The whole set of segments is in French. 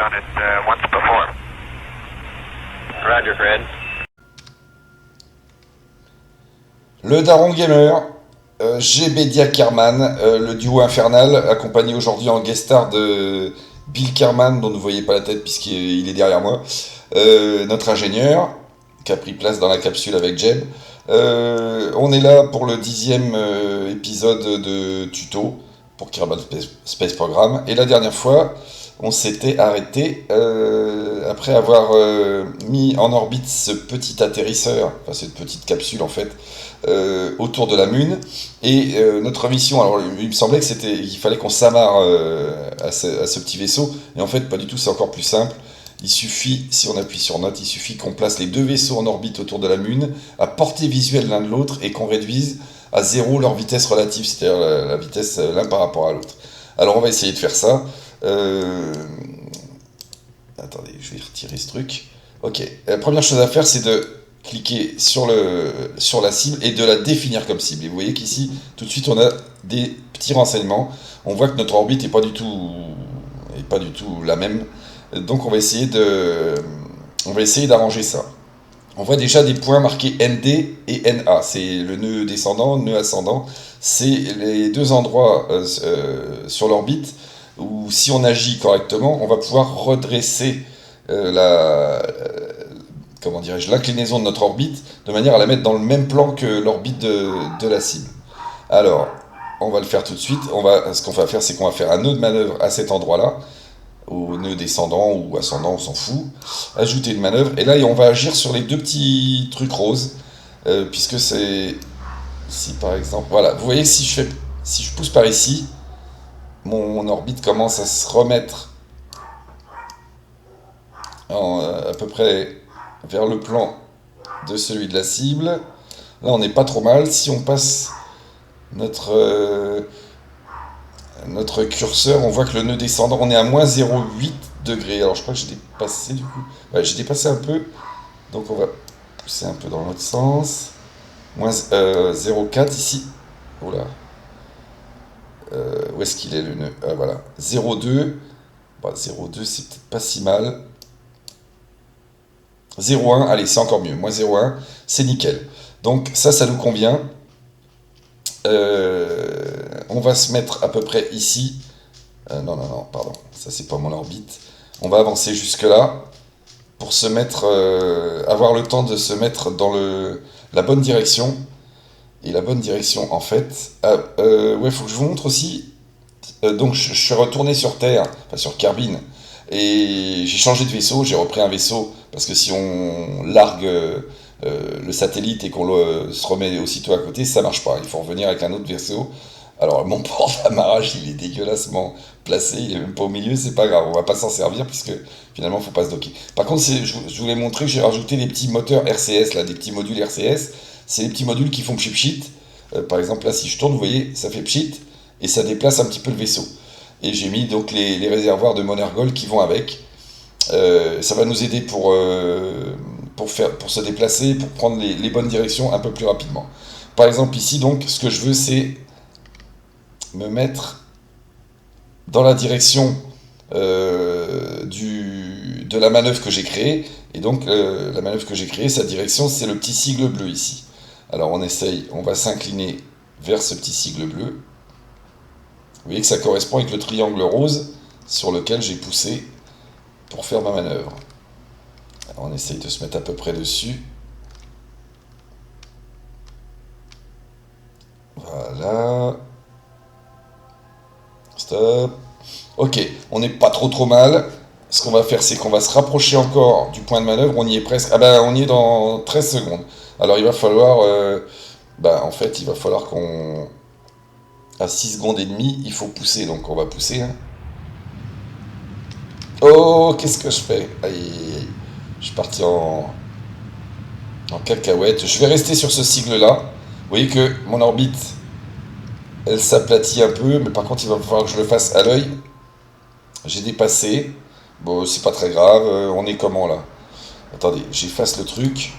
on it once before. Roger, Fred. Le Daron Gamer, GB Dia Kerman, le duo infernal, accompagné aujourd'hui en guest star de Bill Kerman, dont vous ne voyez pas la tête puisqu'il est derrière moi, notre ingénieur, qui a pris place dans la capsule avec Jeb. On est là pour le 10e épisode de tuto pour Kerbal Space Program. Et la dernière fois, on s'était arrêté après avoir mis en orbite ce petit atterrisseur, enfin cette petite capsule en fait, autour de la Lune. Et notre mission, alors il me semblait qu'il fallait qu'on s'amarre à ce petit vaisseau. Et en fait, pas du tout, c'est encore plus simple. Il suffit, si on appuie sur note, il suffit qu'on place les deux vaisseaux en orbite autour de la Lune, à portée visuelle l'un de l'autre, et qu'on réduise à zéro leur vitesse relative, c'est-à-dire la vitesse l'un par rapport à l'autre. Alors on va essayer de faire ça. Attendez, je vais retirer ce truc. Ok, la première chose à faire, c'est de cliquer sur la cible et de la définir comme cible. Et vous voyez qu'ici, tout de suite, on a des petits renseignements. On voit que notre orbite n'est pas du tout la même. Donc on va essayer d'arranger ça. On voit déjà des points marqués ND et NA. C'est le nœud descendant, nœud ascendant. C'est les deux endroits sur l'orbite où si on agit correctement, on va pouvoir redresser l'inclinaison de notre orbite de manière à la mettre dans le même plan que l'orbite de la cible. Alors, on va le faire tout de suite. Ce qu'on va faire, c'est qu'on va faire un nœud de manœuvre à cet endroit-là, au nœud descendant ou ascendant, on s'en fout. Ajouter une manœuvre. Et là, on va agir sur les deux petits trucs roses, puisque c'est... Si par exemple... Voilà, vous voyez, si je pousse par ici, mon orbite commence à se remettre à peu près vers le plan de celui de la cible. Là, on n'est pas trop mal. Si on passe notre curseur, on voit que le nœud descendant, on est à moins 0,8 degrés. Alors, je crois que j'ai dépassé du coup. Ouais, j'ai dépassé un peu. Donc, on va pousser un peu dans l'autre sens. Moins 0,4 ici. Oula. Où est-ce qu'il est le nœud? Voilà. 0,2. Bah, 0,2, c'est peut-être pas si mal. 0,1, allez, c'est encore mieux. Moins 0,1, c'est nickel. Donc, ça nous convient. On va se mettre à peu près ici. Non, pardon. Ça, c'est pas mon orbite. On va avancer jusque-là pour se mettre, avoir le temps de se mettre dans la bonne direction. Et la bonne direction, en fait... ouais, faut que je vous montre aussi. Donc, je suis retourné sur Terre, enfin sur Kerbin. Et j'ai changé de vaisseau, j'ai repris un vaisseau, parce que si on largue le satellite et qu'on se remet aussitôt à côté, ça marche pas. Il faut revenir avec un autre vaisseau. Alors mon port d'amarrage, il est dégueulassement placé, il est même pas au milieu, c'est pas grave, on va pas s'en servir puisque finalement il faut pas se docker. Par contre, je voulais montrer que j'ai rajouté des petits moteurs RCS, là, des petits modules RCS. C'est les petits modules qui font pchit-pchit. Par exemple, là, si je tourne, vous voyez, ça fait pchit et ça déplace un petit peu le vaisseau. Et j'ai mis donc les réservoirs de Monergold qui vont avec. Ça va nous aider pour se déplacer, pour prendre les bonnes directions un peu plus rapidement. Par exemple ici, donc, ce que je veux, c'est me mettre dans la direction de la manœuvre que j'ai créée. Et donc, la manœuvre que j'ai créée, sa direction, c'est le petit sigle bleu ici. Alors, on va s'incliner vers ce petit sigle bleu. Vous voyez que ça correspond avec le triangle rose sur lequel j'ai poussé pour faire ma manœuvre. Alors on essaye de se mettre à peu près dessus. Voilà. Stop. Ok, on n'est pas trop mal. Ce qu'on va faire, c'est qu'on va se rapprocher encore du point de manœuvre. On y est presque. Ah ben, on y est dans 13 secondes. Alors il va falloir... en fait, il va falloir qu'on... À 6 secondes et demie, il faut pousser. Donc on va pousser. Hein. Oh, qu'est-ce que je fais? Aïe. Je suis parti en cacahuète. Je vais rester sur ce sigle-là. Vous voyez que mon orbite, elle s'aplatit un peu, mais par contre, il va falloir que je le fasse à l'œil. J'ai dépassé. Bon, c'est pas très grave. On est comment là? Attendez, j'efface le truc.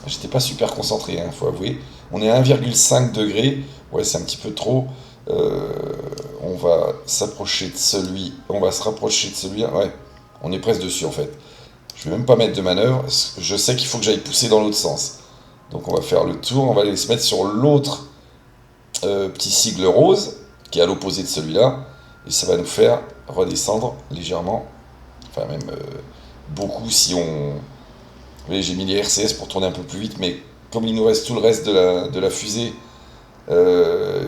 J'étais pas super concentré, hein, faut avouer. On est à 1,5 degré. Ouais, c'est un petit peu trop. On va s'approcher de celui. On va se rapprocher de celui-là. Ouais. On est presque dessus en fait. Je vais même pas mettre de manœuvre. Je sais qu'il faut que j'aille pousser dans l'autre sens. Donc on va faire le tour. On va aller se mettre sur l'autre petit sigle rose, qui est à l'opposé de celui-là. Et ça va nous faire redescendre légèrement. Enfin même beaucoup si on... Vous voyez, j'ai mis les RCS pour tourner un peu plus vite, mais comme il nous reste tout le reste de la fusée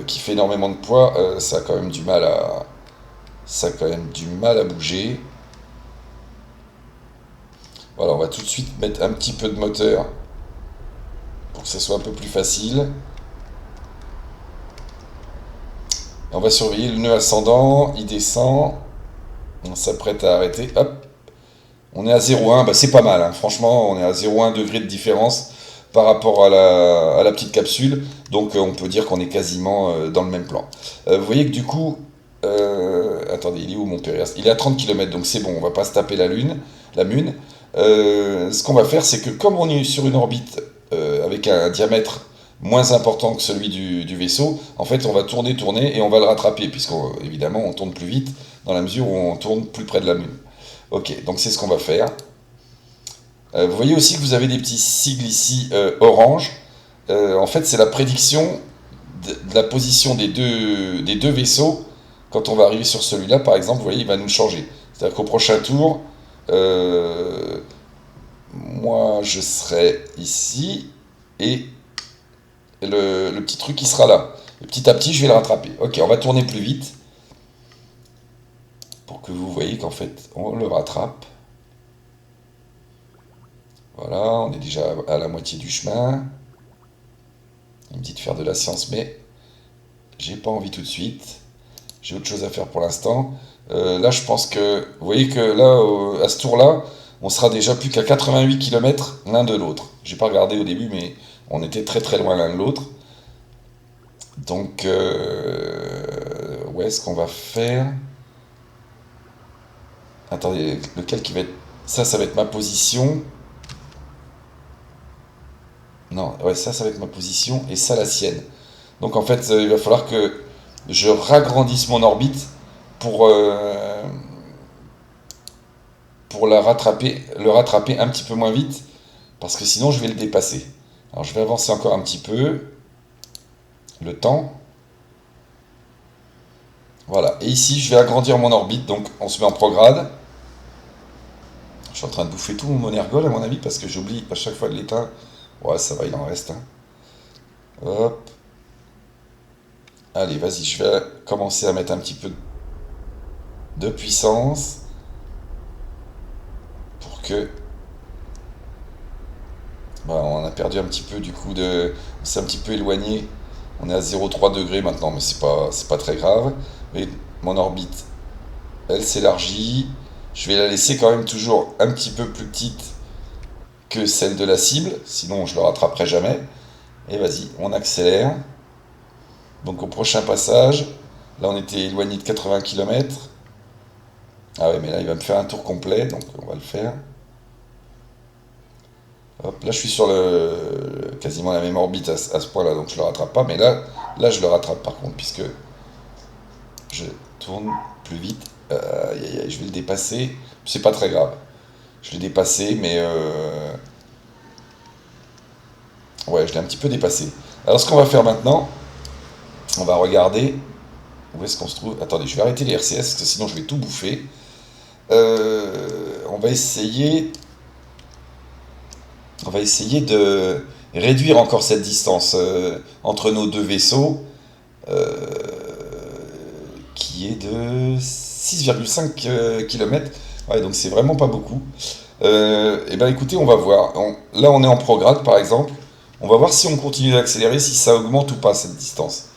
qui fait énormément de poids, ça a quand même du mal à bouger. Voilà, on va tout de suite mettre un petit peu de moteur pour que ça soit un peu plus facile. Et on va surveiller le nœud ascendant, il descend, on s'apprête à arrêter, hop, on est à 0,1, bah c'est pas mal, hein. Franchement, on est à 0,1 degré de différence par rapport à la petite capsule, donc on peut dire qu'on est quasiment dans le même plan. Vous voyez que du coup, attendez, il est où mon Périas? Il est à 30 km, donc c'est bon, on va pas se taper la Mune. Ce qu'on va faire, c'est que comme on est sur une orbite avec un diamètre moins important que celui du vaisseau, en fait on va tourner et on va le rattraper, puisqu'évidemment on tourne plus vite dans la mesure où on tourne plus près de la Mune. Ok, donc c'est ce qu'on va faire. Vous voyez aussi que vous avez des petits sigles ici orange. En fait, c'est la prédiction de la position des deux vaisseaux. Quand on va arriver sur celui-là, par exemple, vous voyez, il va nous changer. C'est-à-dire qu'au prochain tour, moi, je serai ici et le petit truc, il sera là. Et petit à petit, je vais le rattraper. Ok, on va tourner plus vite pour que vous voyez qu'en fait, on le rattrape. Voilà, on est déjà à la moitié du chemin. Il me dit de faire de la science, mais j'ai pas envie tout de suite. J'ai autre chose à faire pour l'instant. Là, je pense que... Vous voyez que là, à ce tour-là, on sera déjà plus qu'à 88 km l'un de l'autre. J'ai pas regardé au début, mais on était très très loin l'un de l'autre. Donc, où est-ce qu'on va faire? Attendez, lequel qui va être... Ça va être ma position. Non, ouais, ça va être ma position, et ça la sienne. Donc en fait, il va falloir que je ragrandisse mon orbite pour, pour le rattraper un petit peu moins vite, parce que sinon je vais le dépasser. Alors je vais avancer encore un petit peu, le temps. Voilà, et ici je vais agrandir mon orbite, donc on se met en prograde. Je suis en train de bouffer tout mon ergol à mon avis, parce que j'oublie à chaque fois de l'éteindre. Ouais, ça va, il en reste un. Hop. Allez, vas-y, je vais commencer à mettre un petit peu de puissance pour que... Bah, on a perdu un petit peu du coup de... On s'est un petit peu éloigné. On est à 0,3 degrés maintenant, mais c'est pas très grave. Et mon orbite, elle s'élargit. Je vais la laisser quand même toujours un petit peu plus petite que celle de la cible, sinon je le rattraperai jamais. Et vas-y, on accélère. Donc au prochain passage, là on était éloigné de 80 km. Ah ouais, mais là il va me faire un tour complet, donc on va le faire. Hop, là je suis sur quasiment la même orbite à ce point-là, donc je le rattrape pas. Mais là je le rattrape par contre, puisque je tourne plus vite. Je vais le dépasser. C'est pas très grave. Je l'ai dépassé, mais ouais, je l'ai un petit peu dépassé. Alors ce qu'on va faire maintenant, on va regarder où est-ce qu'on se trouve. Attendez, je vais arrêter les RCS, parce que sinon je vais tout bouffer. On va essayer de réduire encore cette distance entre nos deux vaisseaux, qui est de 6,5 km. Ouais, donc c'est vraiment pas beaucoup. Et ben écoutez, on va voir. Là, on est en prograde, par exemple. On va voir si on continue d'accélérer, si ça augmente ou pas cette distance.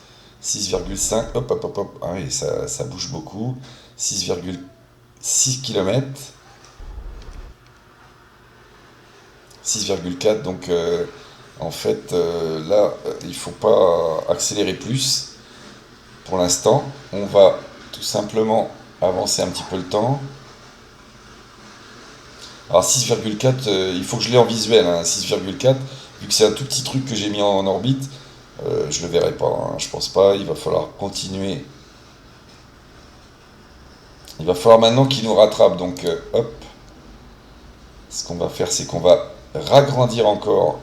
6,5, hop, hop, hop, hop. Ah oui, ça bouge beaucoup. 6,6 km. 6,4, donc en fait, là, il faut pas accélérer plus. Pour l'instant, on va tout simplement avancer un petit peu le temps. Alors 6,4, il faut que je l'ai en visuel, hein, 6,4, vu que c'est un tout petit truc que j'ai mis en orbite, je le verrai pas, hein, je pense pas, il va falloir continuer. Il va falloir maintenant qu'il nous rattrape, donc hop, Ce qu'on va faire, c'est qu'on va ragrandir encore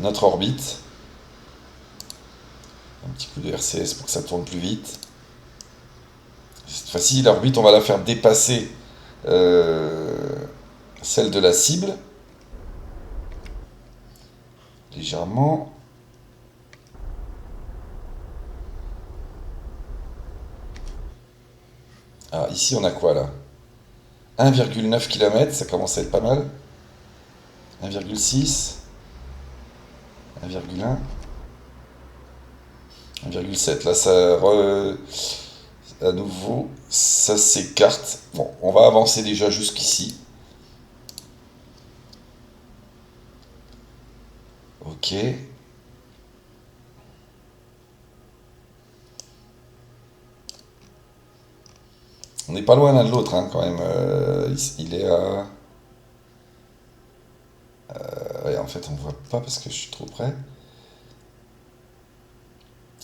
notre orbite. Un petit coup de RCS pour que ça tourne plus vite. Cette fois-ci, l'orbite, on va la faire dépasser celle de la cible. Légèrement. Alors ici, on a quoi là? 1,9 km, ça commence à être pas mal. 1,6. 1,1. 1,7. Là, à nouveau, ça s'écarte. Bon, on va avancer déjà jusqu'ici. Ok. On n'est pas loin l'un de l'autre, hein, quand même. Il est à... ouais, en fait, on voit pas parce que je suis trop près.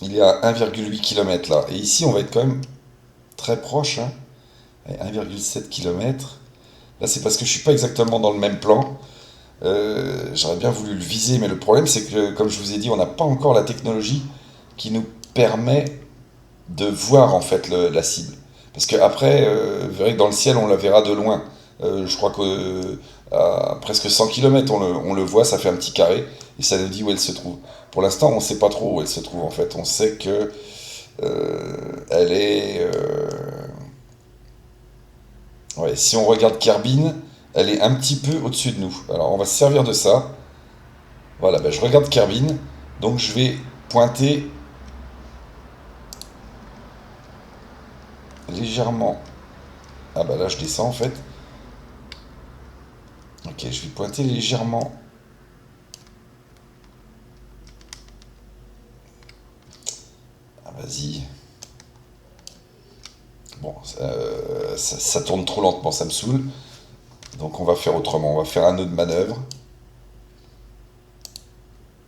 Il est à 1,8 km là. Et ici, on va être quand même très proche. Hein. 1,7 km. Là, c'est parce que je suis pas exactement dans le même plan. J'aurais bien voulu le viser, mais le problème, c'est que, comme je vous ai dit, on n'a pas encore la technologie qui nous permet de voir en fait la cible. Parce qu'après, vous verrez que dans le ciel, on la verra de loin. Je crois qu'à presque 100 km, on le voit, ça fait un petit carré, et ça nous dit où elle se trouve. Pour l'instant, on ne sait pas trop où elle se trouve en fait. On sait que elle est... ouais, si on regarde Kerbin, elle est un petit peu au-dessus de nous. Alors on va se servir de ça. Voilà, ben, je regarde Kerbin, donc je vais pointer légèrement. Ah bah là je descends en fait. Ok, je vais pointer légèrement. Ah vas-y. Bon, ça tourne trop lentement, ça me saoule. Donc on va faire autrement, on va faire un nœud de manœuvre.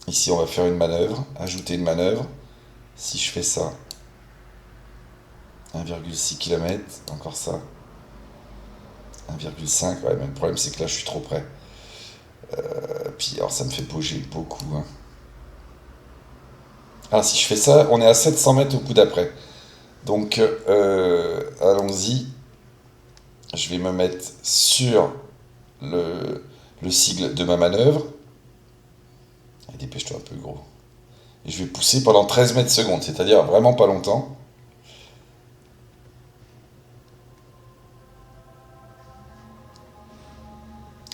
Ici on va faire une manœuvre, ajouter une manœuvre. Si je fais ça, 1,6 km, encore ça. 1,5, ouais, mais le problème c'est que là je suis trop près. Puis alors ça me fait bouger beaucoup. Hein. Ah, si je fais ça, on est à 700 mètres au coup d'après. Donc allons-y. Je vais me mettre sur le sigle de ma manœuvre. Et dépêche-toi un peu gros. Et je vais pousser pendant 13 mètres secondes, c'est-à-dire vraiment pas longtemps.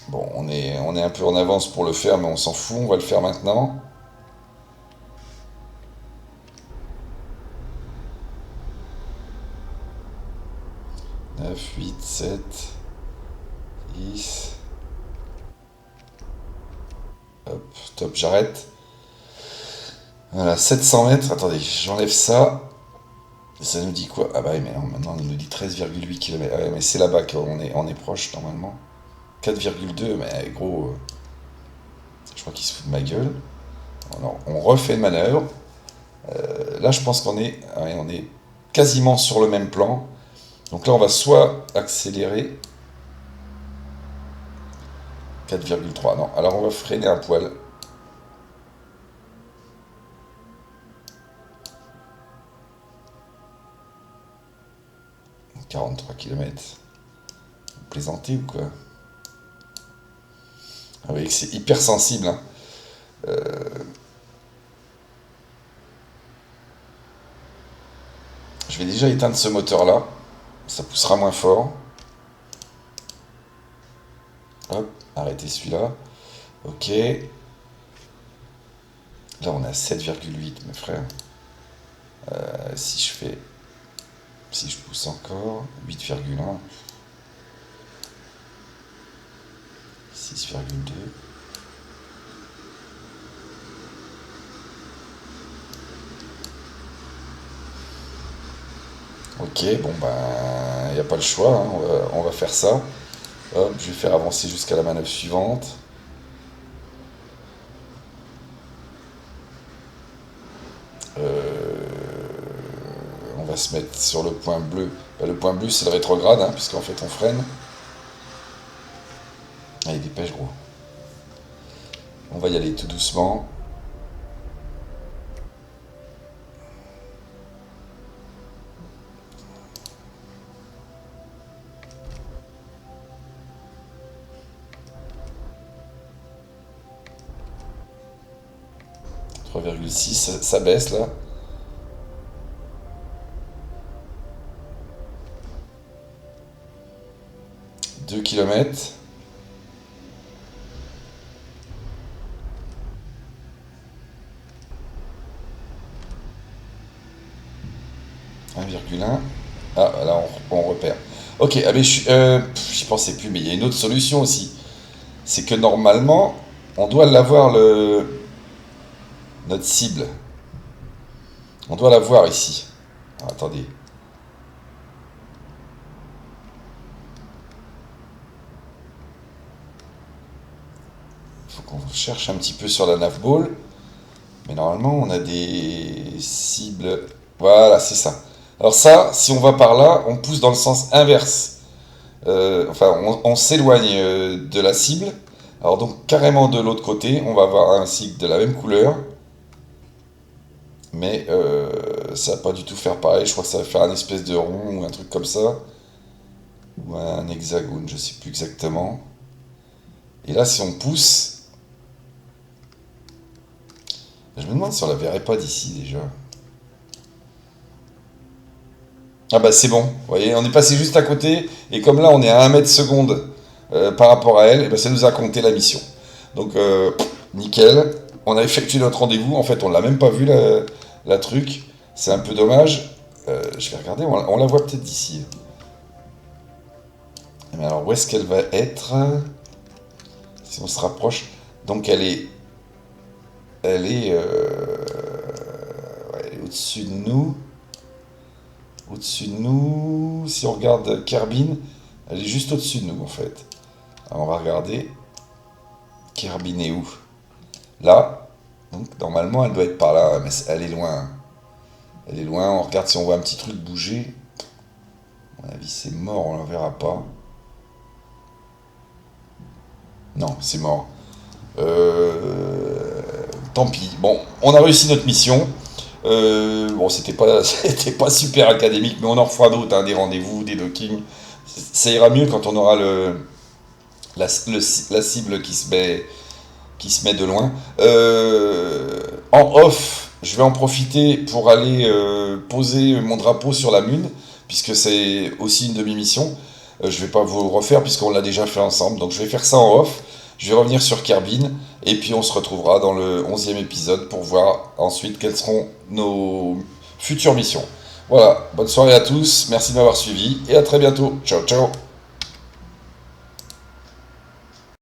Bon, on est un peu en avance pour le faire, mais on s'en fout, on va le faire maintenant. 9, 8, 7, 10. Hop, top, j'arrête. Voilà, 700 mètres. Attendez, j'enlève ça. Et ça nous dit quoi? Ah bah oui, mais non, maintenant il nous dit 13,8 km. Ah ouais, mais c'est là-bas on est proche normalement. 4,2, mais gros, je crois qu'il se fout de ma gueule. Alors, on refait une manœuvre. Là, je pense on est quasiment sur le même plan. Donc là, on va soit accélérer. 4,3. Non, alors on va freiner un poil. 43 km. Vous plaisantez ou quoi? Ah oui, c'est hyper sensible. Hein. Je vais déjà éteindre ce moteur-là. Ça poussera moins fort. Hop, arrêtez celui-là. Ok. Là, on est à 7,8, mes frères. Si je fais... Si je pousse encore, 8,1. 6,2. Ok, bon ben, il n'y a pas le choix, hein, on va faire ça. Hop, je vais faire avancer jusqu'à la manœuvre suivante. On va se mettre sur le point bleu. Ben, le point bleu, c'est le rétrograde, hein, puisqu'en fait on freine. Allez, dépêche, gros. On va y aller tout doucement. « 3,6, ça baisse là. « 2 km. « 1,1. Ah, là on repère. Ok, ah, mais j'y pensais plus, mais il y a une autre solution aussi. C'est que normalement, on doit l'avoir notre cible. On doit la voir ici. Alors, attendez. Il faut qu'on cherche un petit peu sur la navball. Mais normalement, on a des cibles. Voilà, c'est ça. Alors ça, si on va par là, on pousse dans le sens inverse. Enfin, on s'éloigne de la cible. Alors donc, carrément de l'autre côté, on va avoir un cycle de la même couleur. Mais ça va pas du tout faire pareil. Je crois que ça va faire un espèce de rond ou un truc comme ça. Ou un hexagone, je sais plus exactement. Et là, si on pousse... Je me demande si on la verrait pas d'ici déjà. Ah bah c'est bon, vous voyez, on est passé juste à côté, et comme là on est à 1 mètre seconde par rapport à elle, et ben ça nous a compté la mission. Donc nickel, on a effectué notre rendez-vous, en fait on l'a même pas vu la truc, c'est un peu dommage. Je vais regarder, on la voit peut-être d'ici. Mais alors où est-ce qu'elle va être? Si on se rapproche, donc elle est ouais, elle est au-dessus de nous. Au-dessus de nous, si on regarde Kerbin, elle est juste au-dessus de nous en fait. Alors on va regarder. Kerbin est où? Là. Donc normalement elle doit être par là, mais elle est loin. Elle est loin, on regarde si on voit un petit truc bouger. À mon avis c'est mort, on ne la verra pas. Non, c'est mort. Tant pis. Bon, on a réussi notre mission. Bon, c'était pas super académique, mais on en refera d'autres, hein, des rendez-vous, des dockings. Ça ira mieux quand on aura la cible qui se met de loin. En off, je vais en profiter pour aller poser mon drapeau sur la Lune, puisque c'est aussi une demi-mission. Je vais pas vous refaire, puisqu'on l'a déjà fait ensemble, donc je vais faire ça en off. Je vais revenir sur Kerbin, et puis on se retrouvera dans le 11e épisode pour voir ensuite quelles seront nos futures missions. Voilà, bonne soirée à tous, merci de m'avoir suivi, et à très bientôt. Ciao, ciao.